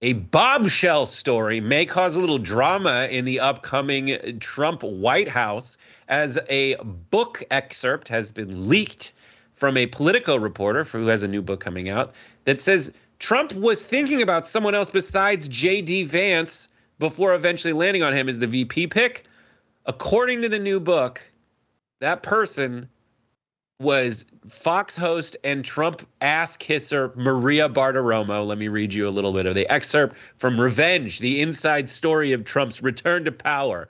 A bombshell story may cause a little drama in the upcoming Trump White House as a book excerpt has been leaked from a Politico reporter who has a new book coming out that says Trump was thinking about someone else besides J.D. Vance before eventually landing on him as the VP pick. According to the new book, that person was Fox host and Trump ass kisser Maria Bartiromo. Let me read you a little bit of the excerpt from Revenge, the inside story of Trump's return to power,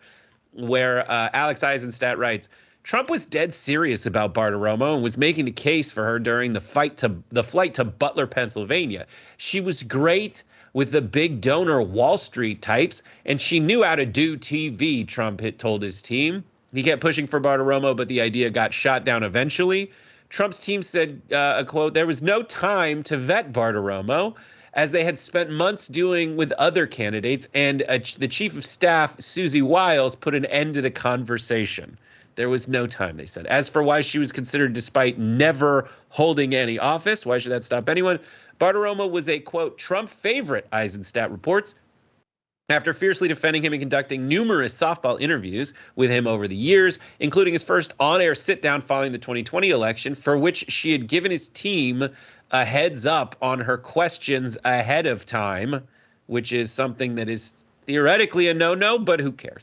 where Alex Isenstadt writes, Trump was dead serious about Bartiromo and was making the case for her during the flight to Butler, Pennsylvania. She was great with the big donor Wall Street types, and she knew how to do TV, Trump had told his team. He kept pushing for Bartiromo, but the idea got shot down eventually. Trump's team said, a quote, there was no time to vet Bartiromo, as they had spent months doing with other candidates, and the chief of staff, Susie Wiles, put an end to the conversation. There was no time, they said. As for why she was considered despite never holding any office, why should that stop anyone? Bartiromo was a, quote, Trump favorite, Isenstadt reports, after fiercely defending him and conducting numerous softball interviews with him over the years, including his first on-air sit-down following the 2020 election, for which she had given his team a heads up on her questions ahead of time, which is something that is theoretically a no-no, but who cares?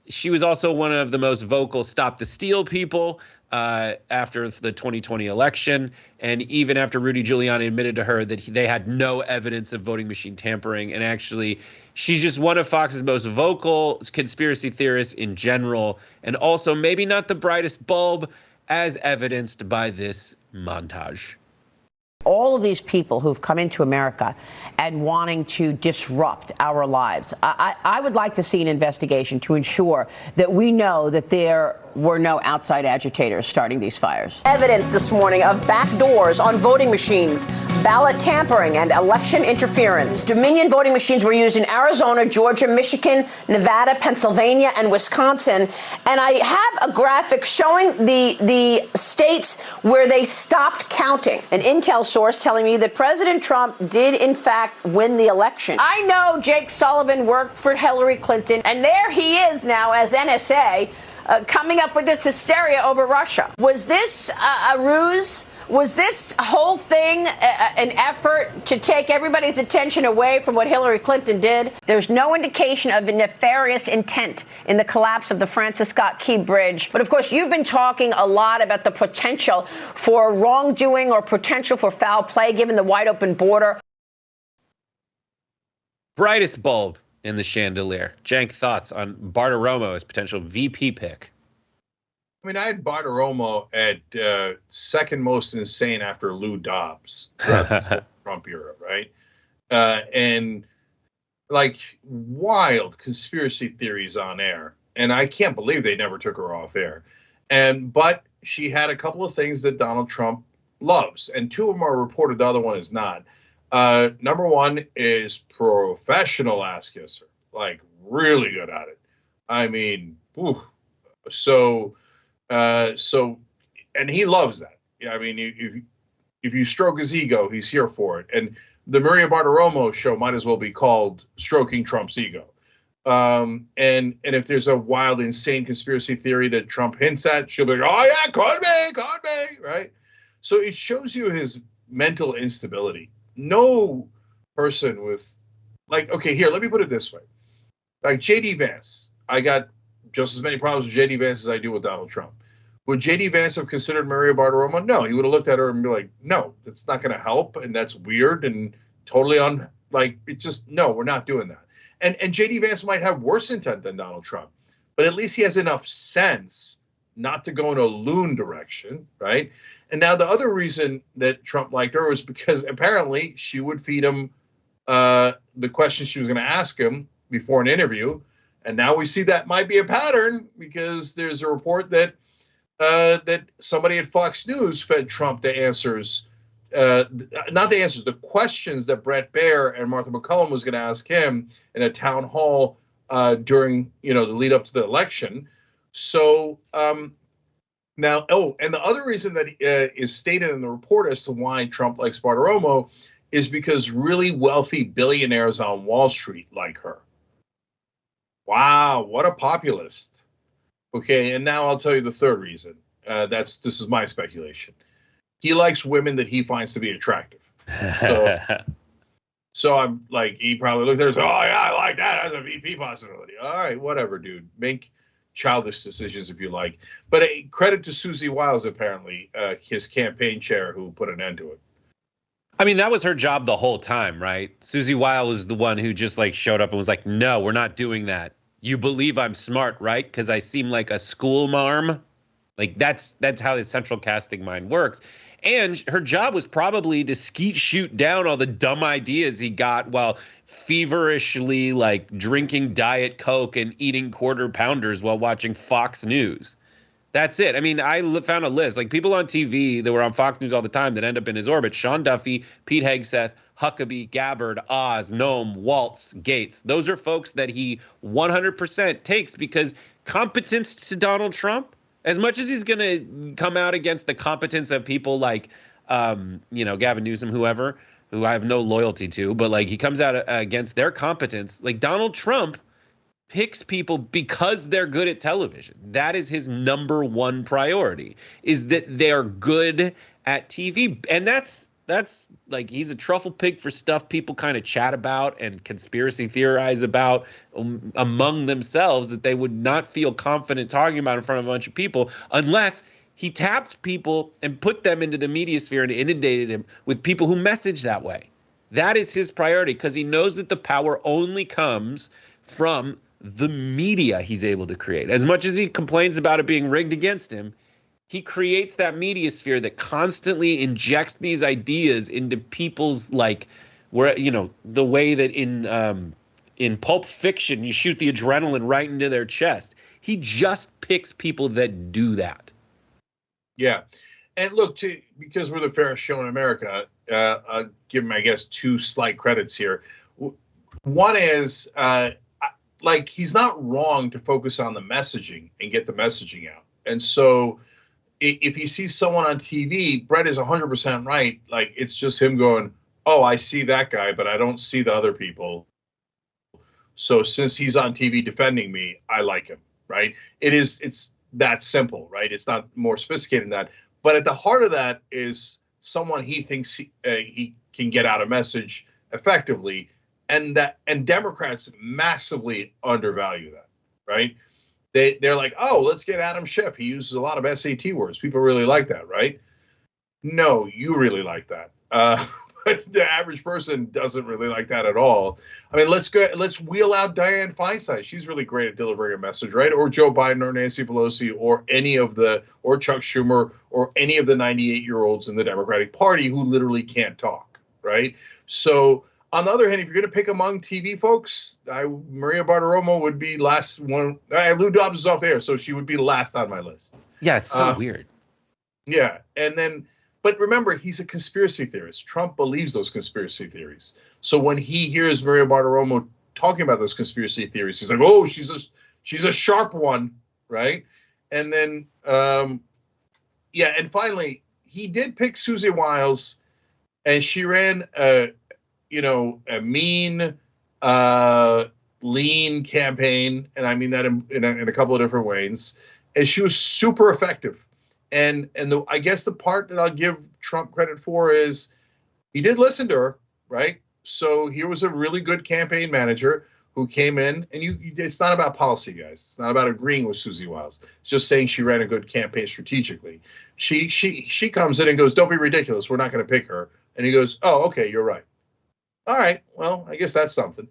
She was also one of the most vocal Stop the Steal people after the 2020 election. And even after Rudy Giuliani admitted to her that they had no evidence of voting machine tampering. And actually, she's just one of Fox's most vocal conspiracy theorists in general. And also maybe not the brightest bulb, as evidenced by this montage. All of these people who've come into America and wanting to disrupt our lives, I would like to see an investigation to ensure that we know that there were no outside agitators starting these fires. Evidence this morning of backdoors on voting machines, ballot tampering, and election interference. Dominion voting machines were used in Arizona, Georgia, Michigan, Nevada, Pennsylvania, and Wisconsin. And I have a graphic showing the states where they stopped counting. An intel source telling me that President Trump did, in fact, win the election. I know Jake Sullivan worked for Hillary Clinton, and there he is now as NSA, coming up with this hysteria over Russia. Was this a ruse? Was this whole thing an effort to take everybody's attention away from what Hillary Clinton did? There's no indication of a nefarious intent in the collapse of the Francis Scott Key Bridge. But of course, you've been talking a lot about the potential for wrongdoing or potential for foul play given the wide open border. Brightest bulb in the chandelier. Cenk, thoughts on Bartiromo as potential VP pick? I mean, I had Bartiromo at second most insane after Lou Dobbs, Trump era, right? And like wild conspiracy theories on air. And I can't believe they never took her off air. But she had a couple of things that Donald Trump loves, and two of them are reported, the other one is not. Number one is professional ass kisser, like really good at it. I mean, and he loves that. Yeah, I mean, if you stroke his ego, he's here for it. And the Maria Bartiromo show might as well be called Stroking Trump's Ego. And if there's a wild, insane conspiracy theory that Trump hints at, she'll be like, oh yeah, could be, right? So it shows you his mental instability. No person with, like, okay, here, let me put it this way. Like J.D. Vance, I got just as many problems with J.D. Vance as I do with Donald Trump. Would J.D. Vance have considered Maria Bartiromo? No, he would have looked at her and be like, no, that's not going to help. And that's weird and totally no, we're not doing that. And J.D. Vance might have worse intent than Donald Trump, but at least he has enough sense not to go in a loon direction, right? And now the other reason that Trump liked her was because apparently she would feed him the questions she was going to ask him before an interview. And now we see that might be a pattern because there's a report that that somebody at Fox News fed Trump the answers, not the answers, the questions that Bret Baier and Martha McCullum was going to ask him in a town hall during, the lead up to the election. So now, and the other reason that is stated in the report as to why Trump likes Bartiromo is because really wealthy billionaires on Wall Street like her. Wow, what a populist. Okay, and now I'll tell you the third reason. This is my speculation. He likes women that he finds to be attractive. So I'm like, he probably looked there and said, oh, yeah, I like that as a VP possibility. All right, whatever, dude. Make childish decisions if you like. But credit to Susie Wiles, apparently, his campaign chair, who put an end to it. I mean, that was her job the whole time, right? Susie Wiles was the one who just like showed up and was like, no, we're not doing that. You believe I'm smart, right? Because I seem like a school marm. Like that's how the central casting mind works. And her job was probably to shoot down all the dumb ideas he got while feverishly like drinking Diet Coke and eating quarter pounders while watching Fox News. That's it. I mean, I found a list. Like people on TV that were on Fox News all the time that end up in his orbit. Sean Duffy, Pete Hegseth, Huckabee, Gabbard, Oz, Noam, Waltz, Gates. Those are folks that he 100% takes because competence to Donald Trump, as much as he's going to come out against the competence of people like, Gavin Newsom, whoever, who I have no loyalty to, but like he comes out against their competence. Like Donald Trump picks people because they're good at television. That is his number one priority, is that they're good at TV. And that's like, he's a truffle pig for stuff people kind of chat about and conspiracy theorize about among themselves that they would not feel confident talking about in front of a bunch of people unless he tapped people and put them into the media sphere and inundated him with people who message that way. That is his priority because he knows that the power only comes from the media he's able to create. As much as he complains about it being rigged against him, he creates that media sphere that constantly injects these ideas into people's the way that in Pulp Fiction, you shoot the adrenaline right into their chest. He just picks people that do that. Yeah. And look, because we're the fairest show in America, I'll give him, I guess, two slight credits here. One is, he's not wrong to focus on the messaging and get the messaging out. And so if he sees someone on TV, Brett is 100% right. Like, it's just him going, oh, I see that guy, but I don't see the other people. So since he's on TV defending me, I like him, right? It's that simple, right? It's not more sophisticated than that. But at the heart of that is someone he thinks he can get out a message effectively. And Democrats massively undervalue that, right? They're like, oh, let's get Adam Schiff. He uses a lot of SAT words. People really like that, right? No, you really like that. But the average person doesn't really like that at all. I mean, let's wheel out Dianne Feinstein. She's really great at delivering a message, right? Or Joe Biden or Nancy Pelosi or or Chuck Schumer or any of the 98-year-olds in the Democratic Party who literally can't talk, right? So on the other hand, if you're going to pick among TV folks, Maria Bartiromo would be last one. Lou Dobbs is off there, so she would be last on my list. Yeah, it's so weird. Yeah, and then, but remember, he's a conspiracy theorist. Trump believes those conspiracy theories. So when he hears Maria Bartiromo talking about those conspiracy theories, he's like, oh, she's a sharp one, right? And then, and finally, he did pick Susie Wiles, and she ran a mean, lean campaign, and I mean that in a couple of different ways. And she was super effective. And I guess the part that I'll give Trump credit for is he did listen to her, right? So here was a really good campaign manager who came in, and it's not about policy, guys. It's not about agreeing with Susie Wiles. It's just saying she ran a good campaign strategically. She comes in and goes, don't be ridiculous. We're not going to pick her. And he goes, oh, okay, you're right. All right, well, I guess that's something.